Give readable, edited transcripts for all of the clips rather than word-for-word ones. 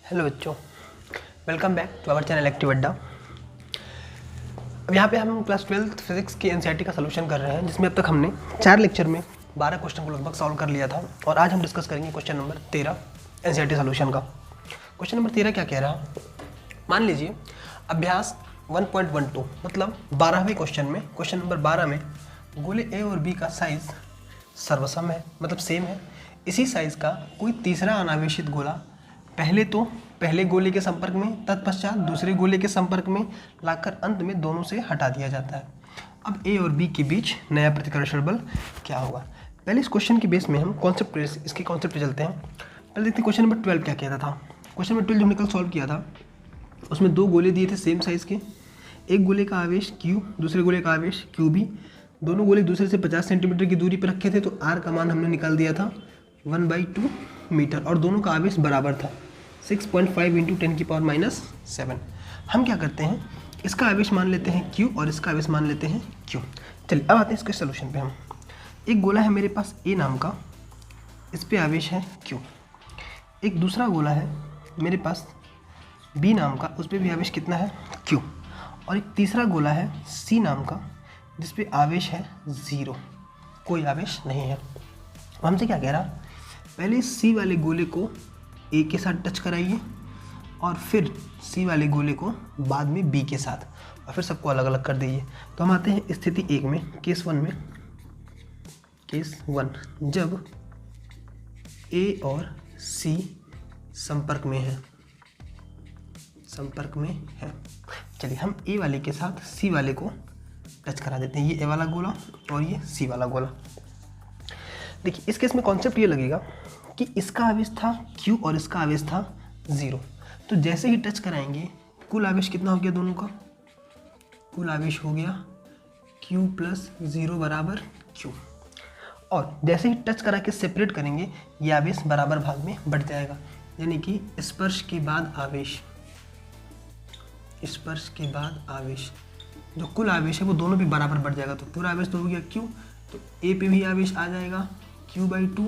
Hello बच्चों, welcome back to our channel active Adda. अब यहाँ पे हम क्लास 12th फिजिक्स की एनसीईआरटी का सलूशन कर रहे हैं, जिसमें अब तक हमने 4 लेक्चर में 12 क्वेश्चन को लगभग सॉल्व कर लिया था। और आज हम डिस्कस करेंगे क्वेश्चन नंबर 13 एनसीईआरटी सलूशन का। क्वेश्चन नंबर 13 क्या कह रहा है, मान लीजिए अभ्यास 1.12 मतलब 12वें क्वेश्चन में, क्वेश्चन नंबर 12 में गोले ए और बी का साइज सर्वसम है, मतलब सेम है। इसी साइज का कोई तीसरा अनावेशित गोला पहले तो पहले गोले के संपर्क में, तत्पश्चात दूसरे गोले के संपर्क में लाकर अंत में दोनों से हटा दिया जाता है। अब ए और बी के बीच नया प्रतिकर्षण बल क्या होगा। पहले इस क्वेश्चन के बेस में हम इसके कॉन्सेप्ट पे चलते हैं। पहले देखते हैं क्वेश्चन नंबर 12 क्या कहता था। क्वेश्चन नंबर 12 जो हमने कल सॉल्व किया था, उसमें 2 गोले दिए थे सेम साइज़ के। एक गोले का आवेश Q, दूसरे गोले का आवेश QB। दोनों गोले दूसरे से 50 सेंटीमीटर की दूरी पर रखे थे, तो R का मान हमने निकाल दिया था 1/2 मीटर, और दोनों का आवेश बराबर था 6.5 × 10⁻⁷। हम क्या करते हैं, इसका आवेश मान लेते हैं Q और इसका आवेश मान लेते हैं Q। चलिए अब आते हैं इसके सोल्यूशन पे। हम एक गोला है मेरे पास A नाम का, इस पे आवेश है Q। एक दूसरा गोला है मेरे पास B नाम का, उस पे भी आवेश कितना है Q। और एक तीसरा गोला है C नाम का, जिस पे आवेश है 0, कोई आवेश नहीं है। हमसे क्या कह रहा, पहले C वाले गोले को A के साथ टच कराइए और फिर C वाले गोले को बाद में B के साथ, और फिर सबको अलग अलग कर दीजिए। तो हम आते हैं स्थिति 1 में, केस 1 में। केस 1, जब A और C संपर्क में है। चलिए हम A वाले के साथ C वाले को टच करा देते हैं, ये A वाला गोला और ये C वाला गोला। देखिए इस केस में कॉन्सेप्ट ये लगेगा कि इसका आवेश था Q और इसका आवेश था 0। तो जैसे ही टच कराएंगे कुल आवेश कितना हो गया दोनों का, कुल आवेश हो गया Q + 0 = Q। और जैसे ही टच करा के सेपरेट करेंगे ये आवेश बराबर भाग में बढ़ जाएगा, यानी कि स्पर्श के बाद आवेश जो कुल आवेश है वो दोनों भी बराबर बढ़ जाएगा। तो पूरा आवेश तो हो गया Q, तो A पे भी आवेश आ जाएगा Q/2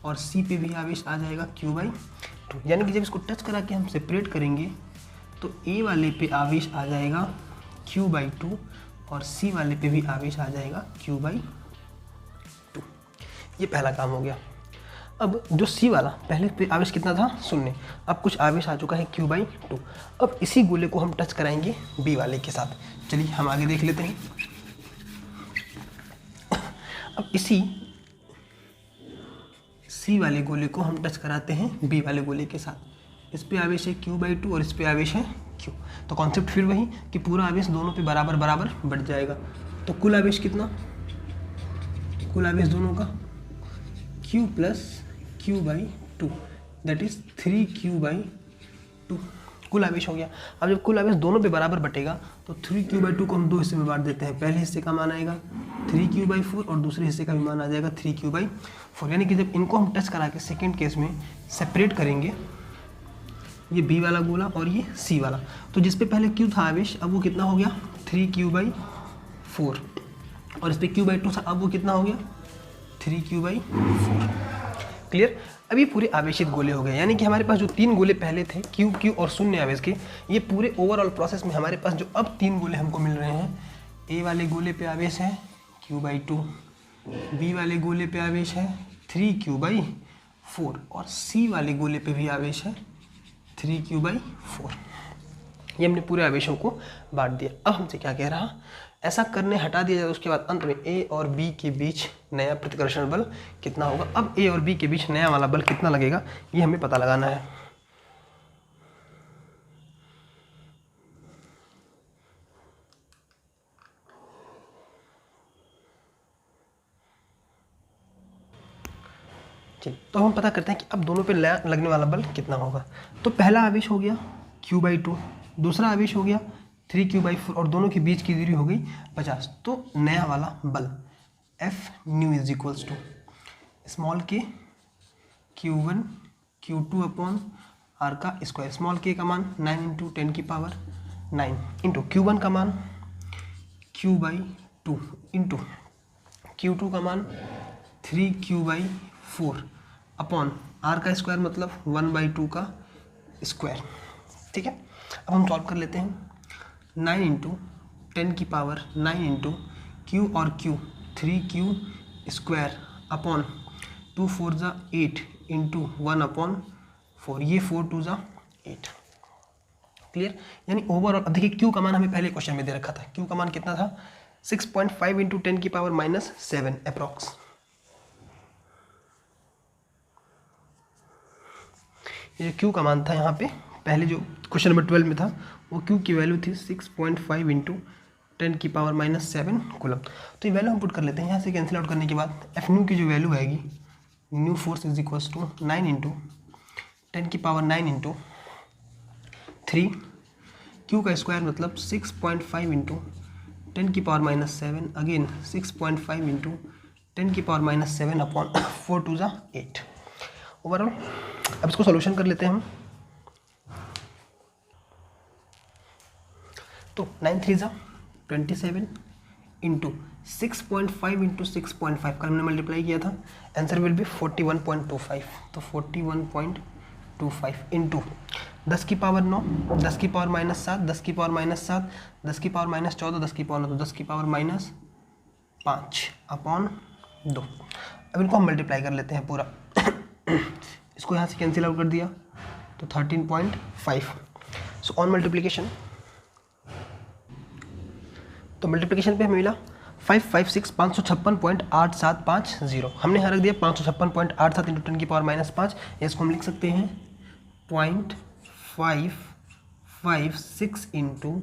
और C पे भी आवेश आ जाएगा Q/2। यानी कि जब इसको टच करा के हम सेपरेट करेंगे तो A वाले पे आवेश आ जाएगा Q/2 और C वाले पे भी आवेश आ जाएगा Q/2। ये पहला काम हो गया। अब जो C वाला, पहले पे आवेश कितना था 0, अब कुछ आवेश आ चुका है Q/2। अब इसी गोले को हम टच कराएंगे B वाले के साथ। चलिए हम आगे देख लेते हैं। अब इसी C वाले गोले को हम टच कराते हैं B वाले गोले के साथ। इस पे आवेश है Q/2 और इस पे आवेश है Q। तो कॉन्सेप्ट फिर वही कि पूरा आवेश दोनों पे बराबर बढ़ जाएगा। तो कुल आवेश कितना, कुल आवेश दोनों का Q + Q/2 that is 3Q/2 कुल आवेश हो गया। अब जब कुल आवेश दोनों पे बराबर बटेगा तो 3Q/2 को हम 2 हिस्से में बांट देते हैं। पहले हिस्से का मान आएगा 3Q/4 और दूसरे हिस्से का भी मान आ जाएगा 3Q/4। यानी कि जब इनको हम टच करा के सेकेंड केस में सेपरेट करेंगे, ये B वाला गोला और ये C वाला, तो जिस पे पहले Q था आवेश, अब वो कितना हो गया 3Q/4, और इस पे Q/2 था, अब वो कितना हो गया 3Q/4। क्लियर। अब ये पूरे आवेशित गोले हो गए, यानी कि हमारे पास जो 3 गोले पहले थे Q और 0 आवेश के, ये पूरे ओवरऑल प्रोसेस में हमारे पास जो अब 3 गोले हमको मिल रहे हैं, A वाले गोले पे आवेश है Q/2, B वाले गोले पे आवेश है 3Q/4 और C वाले गोले पे भी आवेश है 3Q/4। ये हमने पूरे आवेशों को बांट दिया। अब हमसे क्या कह रहा, ऐसा करने हटा दिया जाए, उसके बाद अंत में A और B के बीच नया प्रतिकर्षण बल कितना होगा। अब A और B के बीच नया वाला बल कितना लगेगा ये हमें पता लगाना है। चलिए तो हम पता करते हैं कि अब दोनों पे नया लगने वाला बल कितना होगा। तो पहला आवेश हो गया Q/2, दूसरा आवेश हो गया 3Q/4 और दोनों के बीच की दूरी हो गई 50। तो नया वाला बल Fν = small k Q1 Q2 R का स्क्वायर। स्मॉल k का मान 9 × 10⁹ इंटू Q1 का मान Q/2 इंटू Q2 का मान 3Q/4 अपॉन R का स्क्वायर मतलब 1/2 का स्क्वायर। ठीक है, अब हम सॉल्व कर लेते हैं। 9 इंटू 10 की पावर 9 इंटू क्यू और क्यू 3q स्क्वायर अपॉन 2 4 ज़ा 8 इंटू 1 अपॉन 4, ये 4 2 ज़ा 8। क्लियर, यानी ओवरऑल अब देखिए क्यू का मान हमें पहले क्वेश्चन में दे रखा था। क्यू का मान कितना था 6.5 इंटू 10 की पावर -7 अप्रॉक्स। ये क्यू का मान था यहाँ पे पहले जो क्वेश्चन नंबर 12 में था, वो क्यू की वैल्यू थी 6.5 इंटू 10 की पावर -7 कूलम। तो ये वैल्यू हम पुट कर लेते हैं। यहाँ से कैंसिल आउट करने के बाद एफ न्यू की जो वैल्यू आएगी, new force is equals to 9 into 10 की पावर 9 इंटू 3, क्यू का स्क्वायर मतलब 6.5 इंटू 10 की पावर -7, अगेन 6.5 इंटू 10 की पावर -7 अपॉन 4 2 ज़ा 8 ओवरऑल। अब इसको सॉल्यूशन कर लेते हैं हम। तो 9 3 ज़ा 27 इंटू 6.5 इंटू 6.5 का हमने मल्टीप्लाई किया था, आंसर विल बी 41.25। तो 41.25 इंटू 10 की पावर 9, 10 की पावर -7, 10 की पावर -7, 10 की पावर -14, 10 की पावर 9, तो 10 की पावर -5 अपॉन 2। अब इनको हम मल्टीप्लाई कर लेते हैं पूरा। इसको यहाँ से कैंसिल आउट कर दिया तो 13.5। सो ऑन मल्टीप्लिकेशन, तो मल्टीप्लिकेशन पे हमें मिला 556 556.8750। हमने यहाँ रख दिया 556.87 इंटू 10 की पावर -5। इसको हम लिख सकते हैं 0.556 इंटू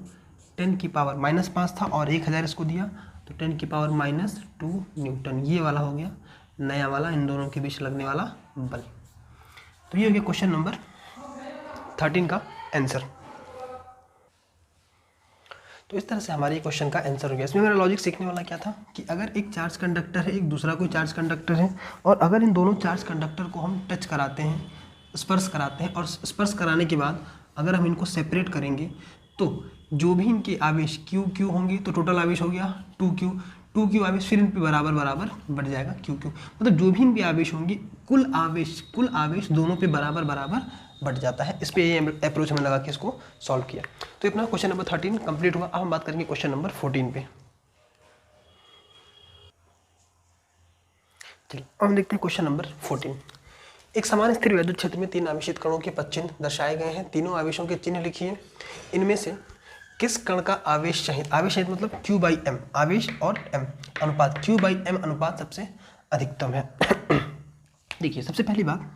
10 की पावर -5 था और 1000 इसको दिया तो 10 की पावर -2 न्यूटन। ये वाला हो गया नया वाला, इन दोनों के बीच लगने वाला बल। तो ये हो गया क्वेश्चन नंबर 13 का आंसर। तो इस तरह से हमारे क्वेश्चन का आंसर हो गया। इसमें मेरा लॉजिक सीखने वाला क्या था कि अगर एक चार्ज कंडक्टर है, एक दूसरा कोई चार्ज कंडक्टर है, और अगर इन दोनों चार्ज कंडक्टर को हम टच कराते हैं, स्पर्श कराते हैं, और स्पर्श कराने के बाद अगर हम इनको सेपरेट करेंगे तो जो भी इनके आवेश क्यू होंगे तो टोटल आवेश हो गया 2q आवेश, फिर इन पे बराबर बराबर बढ़ जाएगा क्यू, मतलब जो भी इनके आवेश होंगे कुल आवेश दोनों पे बराबर बराबर बढ़ जाता है। इस पे ये अप्रोच हमें लगा के इसको सॉल्व किया। तो अपना क्वेश्चन नंबर 13 कंप्लीट हुआ। अब हम बात करेंगे क्वेश्चन नंबर 14 पे। चलिए अब हम देखते हैं क्वेश्चन नंबर 14। एक समान स्थिर वैद्युत क्षेत्र में 3 आवेशित कणों के पदचिह्न दर्शाए गए हैं। तीनों आवेशों के चिन्ह लिखिए। इनमें से किस कण का आवेश चाहिए, आवेश चाहिए मतलब Q/M, आवेश और M अनुपात, Q/M अनुपात सबसे अधिकतम है। देखिए सबसे पहली बात,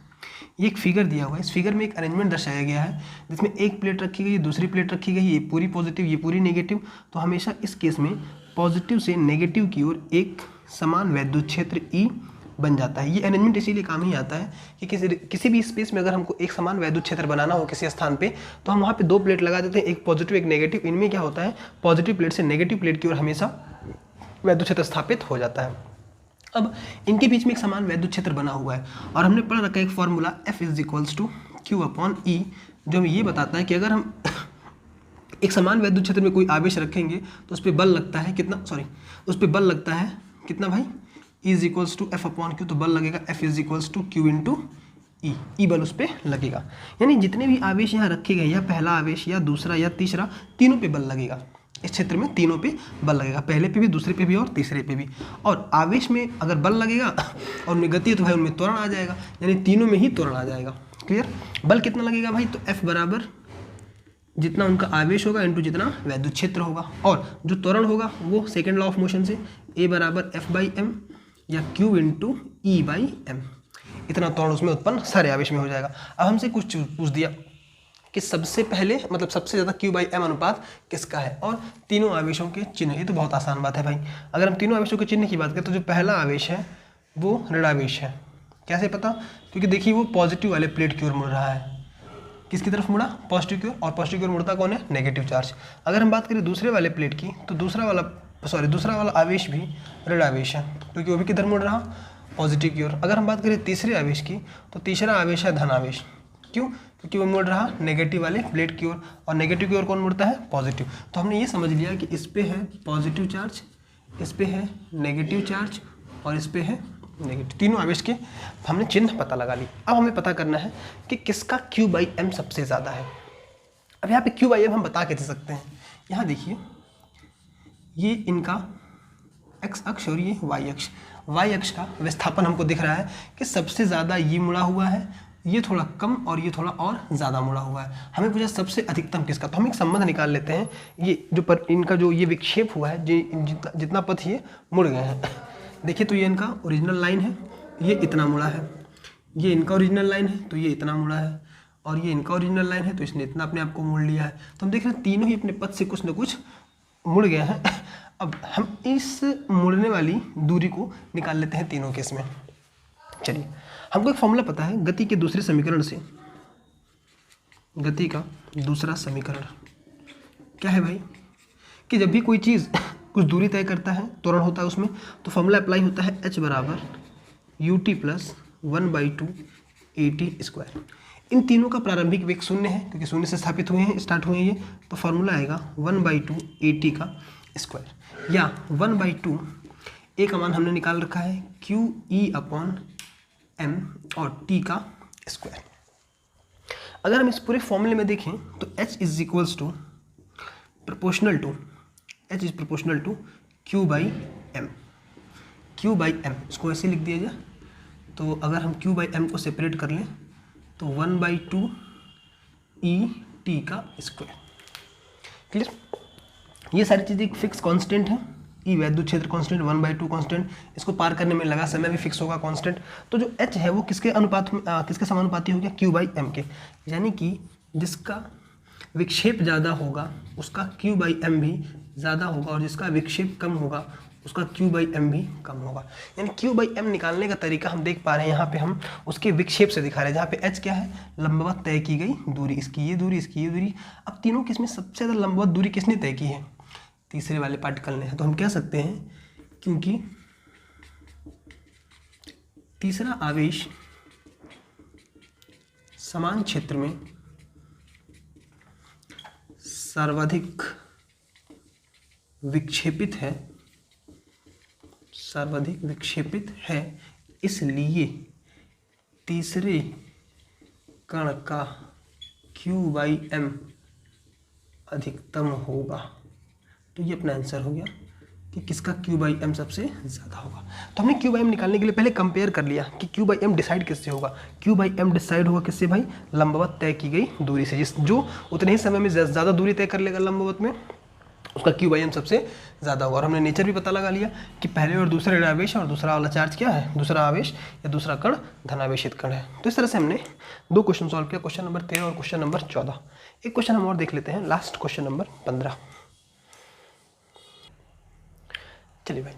ये एक फिगर दिया हुआ है। इस फिगर में एक अरेंजमेंट दर्शाया गया है जिसमें एक प्लेट रखी गई, दूसरी प्लेट रखी गई, ये पूरी पॉजिटिव, ये पूरी नेगेटिव। तो हमेशा इस केस में पॉजिटिव से नेगेटिव की ओर एक समान वैद्युत क्षेत्र E बन जाता है। ये अरेंजमेंट इसीलिए काम ही आता है कि किसी भी स्पेस में अगर हमको एक समान वैद्युत क्षेत्र बनाना हो किसी स्थान पे, तो हम वहाँ पे 2 प्लेट लगा देते हैं, एक पॉजिटिव एक नेगेटिव। इनमें क्या होता है, पॉजिटिव प्लेट से नेगेटिव प्लेट की ओर हमेशा वैद्युत क्षेत्र स्थापित हो जाता है। अब इनके बीच में एक समान वैद्युत क्षेत्र बना हुआ है और हमने पढ़ रखा है एक फॉर्मूला F = Q/E, जो हमें ये बताता है कि अगर हम एक समान वैद्युत क्षेत्र में कोई आवेश रखेंगे तो उस पर बल लगता है कितना, उस पर बल लगता है कितना भाई, E = F/Q। तो बल लगेगा F = Q/E, E बल उस पर लगेगा। यानी जितने भी आवेश यहाँ रखे गए, या पहला आवेश या दूसरा या तीसरा, तीनों पे बल लगेगा। इस क्षेत्र में तीनों पे बल लगेगा, पहले पे भी, दूसरे पे भी और तीसरे पे भी। और आवेश में अगर बल लगेगा और उनमें गति है तो भाई उनमें त्वरण आ जाएगा, यानी तीनों में ही त्वरण आ जाएगा। क्लियर, बल कितना लगेगा भाई, तो F बराबर जितना उनका आवेश होगा इंटू जितना वैद्युत क्षेत्र होगा, और जो त्वरण होगा वो सेकेंड लॉ ऑफ मोशन से A बराबर F/m या Q × E/m, इतना त्वरण उसमें उत्पन्न सारे आवेश में हो जाएगा। अब हमसे कुछ पूछ दिया कि सबसे पहले मतलब सबसे ज़्यादा Q/M अनुपात किसका है, और तीनों आवेशों के चिन्ह। ये तो बहुत आसान बात है भाई। अगर हम तीनों आवेशों के चिन्ह की बात करें तो जो पहला आवेश है वो ऋणावेश है। कैसे पता, क्योंकि देखिए वो पॉजिटिव वाले प्लेट की ओर मुड़ रहा है। किसकी तरफ मुड़ा, पॉजिटिव की ओर, और पॉजिटिव की ओर मुड़ता कौन है, नेगेटिव चार्ज। अगर हम बात करें दूसरे वाले प्लेट की तो दूसरा वाला आवेश भी ऋणावेश है, क्योंकि वो भी किधर मुड़ रहा, पॉजिटिव की ओर। अगर हम बात करें तीसरे आवेश की तो तीसरा आवेश है धनावेश। क्यों, क्योंकि वो मुड़ रहा नेगेटिव वाले प्लेट की ओर, और नेगेटिव की ओर कौन मुड़ता है, पॉजिटिव। तो हमने ये समझ लिया कि इस पे है पॉजिटिव चार्ज, इस पे है नेगेटिव चार्ज, और इस पे है नेगेटिव। तीनों आवेश के हमने चिन्ह पता लगा ली। अब हमें पता करना है कि किसका Q/m सबसे ज़्यादा है। अब यहाँ पे Q/m हम बता के दे सकते हैं। यहाँ देखिए, ये इनका x अक्ष और ये y अक्ष। y अक्ष का विस्थापन हमको दिख रहा है कि सबसे ज़्यादा ये मुड़ा हुआ है, ये थोड़ा कम और ये थोड़ा और ज़्यादा मुड़ा हुआ है। हमें पूछा सबसे अधिकतम किसका, तो हम एक संबंध निकाल लेते हैं। ये जो इनका जो ये विक्षेप हुआ है, जितना पथ ये मुड़ गए हैं, देखिए तो ये इनका ओरिजिनल लाइन है, ये इतना मुड़ा है। ये इनका ओरिजिनल लाइन है तो ये इतना मुड़ा है, और ये इनका ओरिजिनल लाइन है तो इसने इतना अपने आप को मोड़ लिया है। तो हम देख रहे हैं तीनों ही अपने पथ से कुछ न कुछ मुड़ गए हैं। अब हम इस मुड़ने वाली दूरी को निकाल लेते हैं तीनों केस में। चलिए, हमको एक फॉर्मूला पता है गति के दूसरे समीकरण से। गति का दूसरा समीकरण क्या है भाई, कि जब भी कोई चीज़ कुछ दूरी तय करता है, त्वरण होता है उसमें, तो फॉर्मूला अप्लाई होता है h बराबर ut प्लस 1/2 at²। इन तीनों का प्रारंभिक वेग शून्य है, क्योंकि शून्य से स्थापित हुए हैं, स्टार्ट हुए हैं ये, तो फॉर्मूला आएगा 1/2 at², या 1/2 a का मान हमने निकाल रखा है QE/m और t का स्क्वायर। अगर हम इस पूरे फॉर्मूले में देखें तो h is proportional to Q/m। इसको ऐसे लिख दिया जाए, तो अगर हम Q/m को सेपरेट कर लें तो 1/2 et का स्क्वायर। क्लियर? ये सारी चीज़ें एक फिक्स कांस्टेंट है। ई वैद्युत क्षेत्र कांस्टेंट, 1/2 कांस्टेंट, इसको पार करने में लगा समय भी फिक्स होगा कांस्टेंट। तो जो h है वो किसके अनुपात में, किसके समानुपाती हो गया, Q/m के। यानी कि जिसका विक्षेप ज़्यादा होगा उसका Q/m भी ज़्यादा होगा, और जिसका विक्षेप कम होगा उसका Q/m भी कम होगा। यानी Q/m निकालने का तरीका हम देख पा रहे हैं, यहाँ पे हम उसके विक्षेप से दिखा रहे हैं, जहाँ पे h क्या है, लंबवत तय की गई दूरी, इसकी ये दूरी, इसकी ये दूरी। अब तीनों किसमें सबसे ज़्यादा लंबवत दूरी किसने तय की है, तीसरे वाले पार्टिकल ने है। तो हम कह सकते हैं क्योंकि तीसरा आवेश समान क्षेत्र में सर्वाधिक विक्षेपित है, इसलिए तीसरे कण का Q/m अधिकतम होगा। तो ये अपना आंसर हो गया कि किसका Q/m सबसे ज़्यादा होगा। तो हमने Q/m निकालने के लिए पहले कंपेयर कर लिया कि Q/m डिसाइड किससे होगा। Q/m डिसाइड होगा किससे भाई, लंबवत तय की गई दूरी से। जो उतने ही समय में ज़्यादा दूरी तय कर लेगा लंबवत में, उसका Q/m सबसे ज़्यादा होगा। और हमने नेचर भी पता लगा लिया कि पहले और दूसरे आवेश और दूसरा वाला चार्ज क्या है, दूसरा आवेश या दूसरा कण धनावेशित कण है। तो इस तरह से हमने 2 क्वेश्चन सॉल्व किया, क्वेश्चन नंबर 13 और क्वेश्चन नंबर 14। एक क्वेश्चन हम और देख लेते हैं, लास्ट क्वेश्चन नंबर 15। चलिए भाई,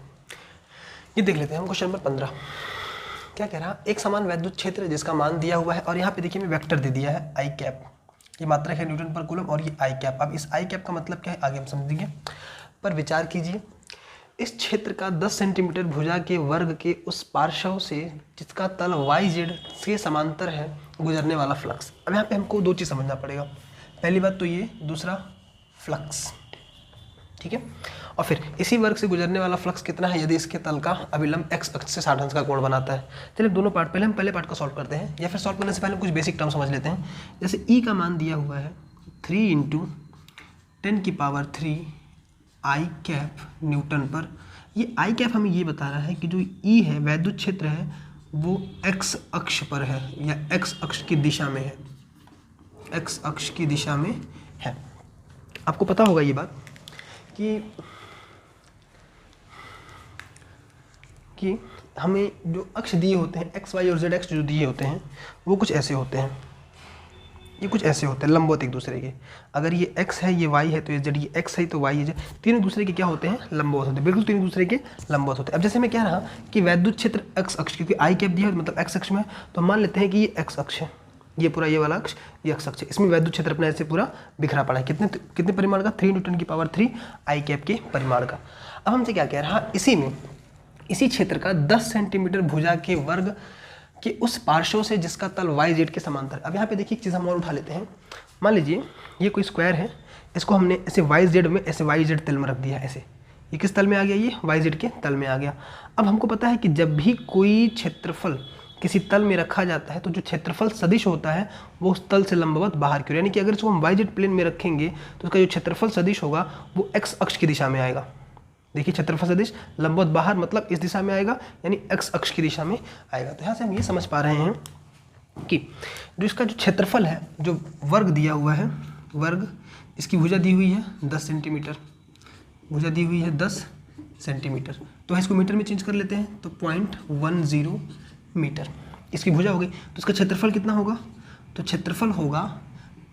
ये देख लेते हैं हम क्वेश्चन नंबर 15। क्या कह रहा है, एक समान वैद्युत क्षेत्र जिसका मान दिया हुआ है, और यहाँ पे देखिए मैं वेक्टर दे दिया है I कैप, ये मात्रक है न्यूटन पर कूलम, और ये I कैप। अब इस I कैप का मतलब क्या है आगे हम समझेंगे, पर विचार कीजिए। इस क्षेत्र का 10 सेंटीमीटर भुजा के वर्ग के उस पार्श्व से जिसका तल YZ से समांतर है गुजरने वाला फ्लक्स। अब यहाँ पे हमको 2 चीज़ समझना पड़ेगा। पहली बात तो ये, दूसरा फ्लक्स, ठीक है। और फिर इसी वर्ग से गुजरने वाला फ्लक्स कितना है यदि इसके तल का अभिलंब x अक्ष से 60 अंश का कोण बनाता है। चलिए दोनों पार्ट, पहले हम पहले पार्ट को सॉल्व करते हैं, या फिर सॉल्व करने से पहले कुछ बेसिक टर्म समझ लेते हैं। जैसे E का मान दिया हुआ है 3 × 10⁻³ I कैप न्यूटन पर। ये I कैप हमें ये बता रहा है कि जो E है वैद्युत क्षेत्र है वो x अक्ष पर है, या x अक्ष की दिशा में है, x अक्ष की दिशा में है। आपको पता होगा ये बात कि हमें जो अक्ष दिए होते हैं x, y और z अक्ष जो दिए होते हैं वो कुछ ऐसे होते हैं, ये कुछ ऐसे होते हैं लंबवत एक दूसरे के। अगर ये x है, ये y है, तो ये z, ये x है तो y है z, तीनों दूसरे के क्या होते हैं, लंबवत होते हैं, बिल्कुल तीनों दूसरे के लंबवत होते हैं। अब जैसे मैं कह रहा कि वैद्युत क्षेत्र x अक्ष, क्योंकि I कैप दिया है मतलब x अक्ष में, तो हम मान लेते हैं कि ये x अक्ष है, ये पूरा ये वाला अक्ष ये x अक्ष है। इसमें वैद्युत क्षेत्र अपना ऐसे पूरा बिखरा पड़ा है, कितने परिमाण का, 3 × 10⁻³ I कैप के परिमाण का। अब हमसे क्या कह रहा, इसी क्षेत्र का 10 सेंटीमीटर भुजा के वर्ग के उस पार्श्व से जिसका तल YZ के समांतर। अब यहाँ पे देखिए एक चीज़ हम और उठा लेते हैं। मान लीजिए ये कोई स्क्वायर है, इसको हमने ऐसे YZ में, ऐसे YZ तल में रख दिया, ऐसे ये किस तल में आ गया, ये वाई जेड के तल में आ गया। अब हमको पता है कि जब भी कोई क्षेत्रफल किसी तल में रखा जाता है तो जो क्षेत्रफल सदिश होता है वो उस तल से लंबवत बाहर की ओर, यानी कि अगर इसको हम वाई जेड प्लेन में रखेंगे तो उसका जो क्षेत्रफल सदिश होगा वो एक्स अक्ष की दिशा में आएगा। देखिए क्षेत्रफल सदिश लंबवत बाहर मतलब इस दिशा में आएगा, यानी एक्स अक्ष की दिशा में आएगा। तो यहाँ से हम ये समझ पा रहे हैं कि जो इसका जो क्षेत्रफल है, जो वर्ग दिया हुआ है, वर्ग, इसकी भुजा दी हुई है 10 सेंटीमीटर, भुजा दी हुई है 10 सेंटीमीटर। तो इसको मीटर में चेंज कर लेते हैं, तो 0.10 मीटर इसकी भुजा हो गई। तो इसका क्षेत्रफल कितना होगा, तो क्षेत्रफल होगा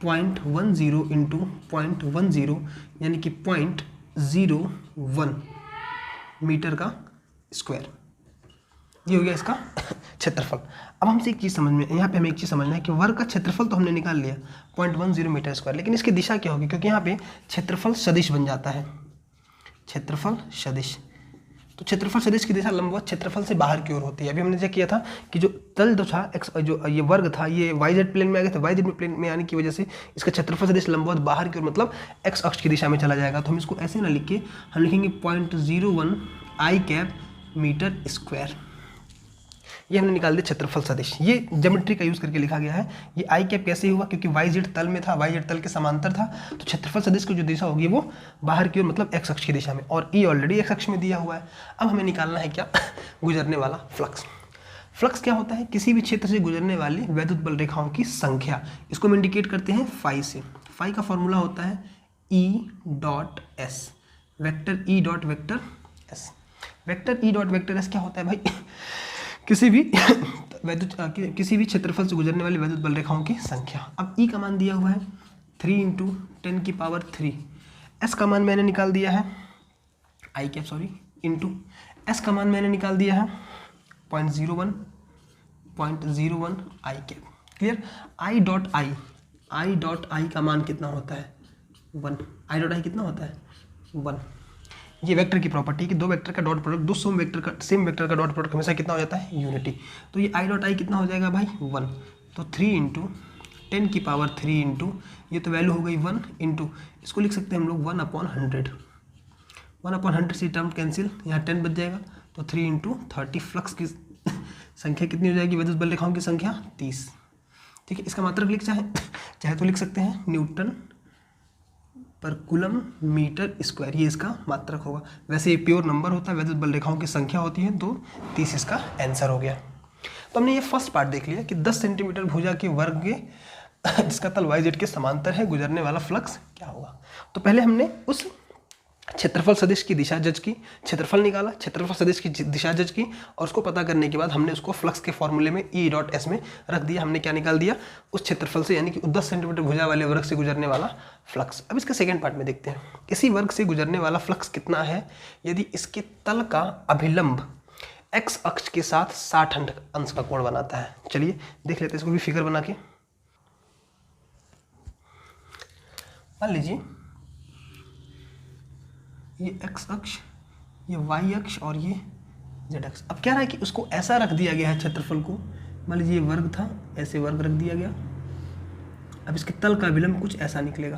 0.10 इंटू 0.10, यानी कि 0.01 मीटर का स्क्वायर। ये हो गया इसका क्षेत्रफल। अब हमसे एक चीज़ समझ में, यहाँ पे हमें एक चीज़ समझना है कि वर्ग का क्षेत्रफल तो हमने निकाल लिया 0.10 मीटर स्क्वायर, लेकिन इसकी दिशा क्या होगी, क्योंकि यहाँ पे क्षेत्रफल सदिश बन जाता है, क्षेत्रफल सदिश। तो क्षेत्रफल सदिश की दिशा लंबवत क्षेत्रफल से बाहर की ओर होती है। अभी हमने चेक किया था कि जो तल जो था एक्स, जो ये वर्ग था ये वाई जेड प्लेन में आ गया था, वाई जेड प्लेन में आने की वजह से इसका क्षेत्रफल सदिश लंबवत बाहर की ओर मतलब एक्स अक्ष की दिशा में चला जाएगा। तो हम इसको ऐसे ना लिख के हम लिखेंगे 0.01 आई कैप मीटर स्क्वायर। ये हमने निकाल दिया क्षेत्रफल सदिश। ये ज्योमेट्री का यूज़ करके लिखा गया है। ये आई कैप कैसे हुआ, क्योंकि वाई जेड तल में था, वाई जेड तल के समांतर था, तो क्षेत्रफल सदिश की जो दिशा होगी वो बाहर की ओर मतलब एक्स अक्ष की दिशा में, और ई ऑलरेडी एक्स अक्ष में दिया हुआ है। अब हमें निकालना है क्या, गुजरने वाला फ्लक्स। फ्लक्स क्या होता है, किसी भी क्षेत्र से गुजरने वाली वैद्युत बल रेखाओं की संख्या। इसको हम इंडिकेट करते हैं फाई से। फाई का फॉर्मूला होता है E dot S, vector E dot vector S. Vector E dot vector S क्या होता है भाई, किसी भी किसी भी क्षेत्रफल से गुजरने वाली वैद्युत बल रेखाओं की संख्या। अब ई का मान दिया हुआ है 3 इंटू 10⁻3, एस का मान मैंने निकाल दिया है i cap sorry into s का मान मैंने निकाल दिया है 0.01 i cap. Clear. I dot i का मान कितना होता है 1। आई डॉट आई कितना होता है 1। ये वेक्टर की प्रॉपर्टी है कि दो वेक्टर का डॉट प्रोडक्ट, दो सेम वेक्टर का डॉट प्रोडक्ट हमेशा कितना हो जाता है, यूनिटी। तो ये आई डॉट आई कितना हो जाएगा भाई 1। तो 3 इंटू 10⁻3 इंटू ये तो वैल्यू हो गई 1 इंटू इसको लिख सकते हैं हम लोग 1/100। 1/100 से टर्म कैंसिल, यहाँ 10 बच जाएगा, तो 3 इंटू 30। फ्लक्स की संख्या कितनी हो जाएगी, वैद्युत बल रेखाओं की संख्या 30। ठीक है। इसका मात्रक लिख चाहे तो लिख सकते हैं न्यूटन पर कूलम मीटर स्क्वायर, ये इसका मात्रक होगा। वैसे ये प्योर नंबर होता है, वैद्युत बल रेखाओं की संख्या होती है, तो 30 इसका आंसर हो गया। तो हमने ये फर्स्ट पार्ट देख लिया कि 10 सेंटीमीटर भुजा के वर्ग के जिसका तल वाई जेड के समांतर है गुजरने वाला फ्लक्स क्या होगा। तो पहले हमने उस क्षेत्रफल सदिश की दिशा जज की, क्षेत्रफल निकाला, क्षेत्रफल सदिश की दिशा जज की, और उसको पता करने के बाद हमने उसको फ्लक्स के फॉर्मूले में ई डॉट एस में रख दिया। हमने क्या निकाल दिया, उस क्षेत्रफल से, यानी कि 10 सेंटीमीटर भुजा वाले वर्ग से गुजरने वाला फ्लक्स। अब इसके सेकेंड पार्ट में देखते हैं, इसी वर्ग से गुजरने वाला फ्लक्स कितना है यदि इसके तल का अभिलंब एक्स अक्ष के साथ 60 अंश का कोण बनाता है। चलिए देख लेते हैं इसको भी फिगर बना के। मान लीजिए ये एक्स अक्ष, ये वाई अक्ष और ये जेड अक्ष। अब क्या रहा है कि उसको ऐसा रख दिया गया है क्षेत्रफल को, मान लीजिए ये वर्ग था, ऐसे वर्ग रख दिया गया। अब इसके तल का विलंब कुछ ऐसा निकलेगा,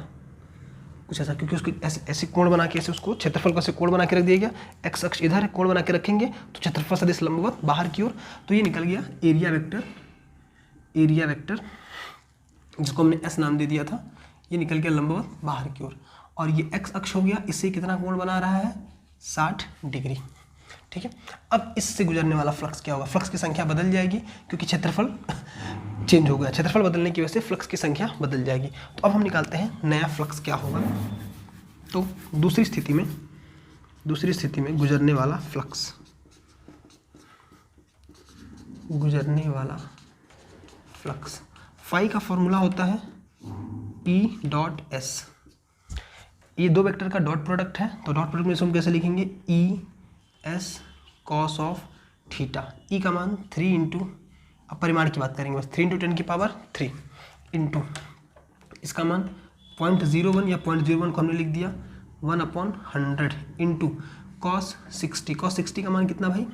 कुछ ऐसा, क्योंकि उसको ऐसे कोण बना के, ऐसे उसको क्षेत्रफल को ऐसे कोण बना के रख दिया गया। एक्स अक्ष इधर है, कोण बना के रखेंगे तो क्षेत्रफल सदिश लंबवत बाहर की ओर, तो ये निकल गया एरिया वेक्टर जिसको हमने एस नाम दे दिया था, ये निकल गया लंबवत बाहर की ओर। और ये एक्स अक्ष हो गया, इससे कितना कोण बना रहा है 60 डिग्री। ठीक है। अब इससे गुजरने वाला फ्लक्स क्या होगा, फ्लक्स की संख्या बदल जाएगी क्योंकि क्षेत्रफल चेंज हो गया, क्षेत्रफल बदलने की वजह से फ्लक्स की संख्या बदल जाएगी। तो अब हम निकालते हैं नया फ्लक्स क्या होगा। तो दूसरी स्थिति में गुजरने वाला फ्लक्स, फाई का फॉर्मूला होता है ई डॉट एस। ये दो वेक्टर का डॉट प्रोडक्ट है, तो डॉट प्रोडक्ट में हम कैसे लिखेंगे, e s cos of theta. E का मान 3 इंटू, अब परिमाण की बात करेंगे बस, 3 इंटू 10⁻3 इंटू इसका मान 0.01 या 0.01 को हमने लिख दिया 1/100 इंटू कॉस 60। कॉस 60 का मान कितना भाई,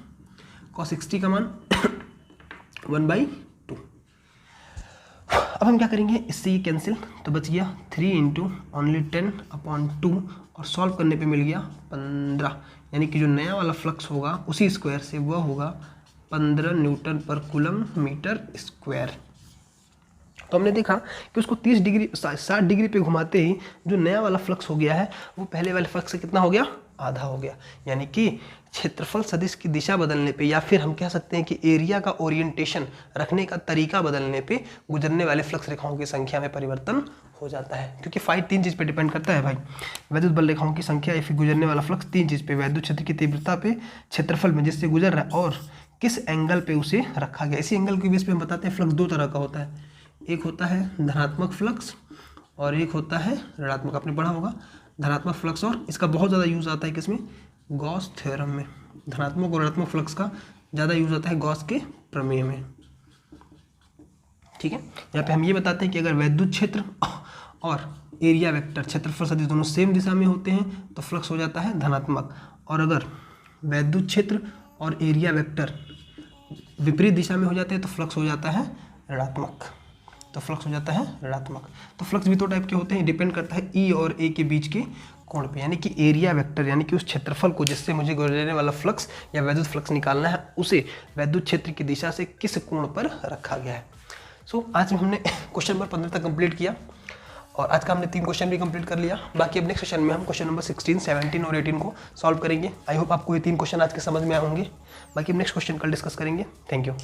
कॉस 60 का मान 1/2। अब हम क्या करेंगे, इससे ये कैंसिल, तो बच गया 3 इंटू ओनली 10/2 और सॉल्व करने पे मिल गया 15, यानी कि जो नया वाला फ्लक्स होगा उसी स्क्वायर से वह होगा 15 न्यूटन पर कूलम मीटर स्क्वायर। तो हमने देखा कि उसको 30 डिग्री 60 डिग्री पे घुमाते ही जो नया वाला फ्लक्स हो गया है वो पहले वाले फ्लक्स से कितना हो गया, आधा हो गया। यानी कि क्षेत्रफल सदिश की दिशा बदलने पे, या फिर हम कह सकते हैं कि एरिया का ओरिएंटेशन रखने का तरीका बदलने पे गुजरने वाले फ्लक्स रेखाओं की संख्या में परिवर्तन हो जाता है। क्योंकि फाइट 3 चीज़ पे डिपेंड करता है भाई, वैद्युत बल रेखाओं की संख्या या फिर गुजरने वाला फ्लक्स 3 चीज़ पे, वैद्युत क्षेत्र की तीव्रता पे, क्षेत्रफल में जिससे गुजर रहा है, और किस एंगल पे उसे रखा गया। इसी एंगल के बेस पे हम बताते हैं फ्लक्स 2 तरह का होता है, एक होता है धनात्मक फ्लक्स और एक होता है ऋणात्मक। आपने पढ़ा होगा धनात्मक फ्लक्स, और इसका बहुत ज़्यादा यूज़ आता है किसमें, गॉस थ्योरम में। धनात्मक और ऋणात्मक फ्लक्स का ज़्यादा यूज़ आता है गॉस के प्रमेय में। ठीक है, यहाँ पे हम ये बताते हैं कि अगर वैद्युत क्षेत्र और एरिया वेक्टर क्षेत्रफल सदिश दोनों सेम दिशा में होते हैं तो फ्लक्स हो जाता है धनात्मक, और अगर वैद्युत क्षेत्र और एरिया वेक्टर विपरीत दिशा में हो जाते हैं तो फ्लक्स हो जाता है ऋणात्मक। तो फ्लक्स हो जाता है ऋणात्मक। तो फ्लक्स भी दो टाइप के होते हैं, डिपेंड करता है ई और ए के बीच के कोण पे, यानी कि एरिया वेक्टर यानी कि उस क्षेत्रफल को जिससे मुझे गुजरने वाला फ्लक्स या वैद्युत फ्लक्स निकालना है उसे वैद्युत क्षेत्र की दिशा से किस कोण पर रखा गया है। सो आज हमने क्वेश्चन नंबर 15 तक कंप्लीट किया, और आज का हमने 3 क्वेश्चन भी कंप्लीट कर लिया। बाकी अब नेक्स्ट सेशन में हम क्वेश्चन नंबर 16, 17 और 18 को सॉल्व करेंगे। आई होप आपको ये 3 क्वेश्चन आज के समझ में आए होंगे। बाकी हम नेक्स्ट क्वेश्चन कल डिस्कस करेंगे। Thank you.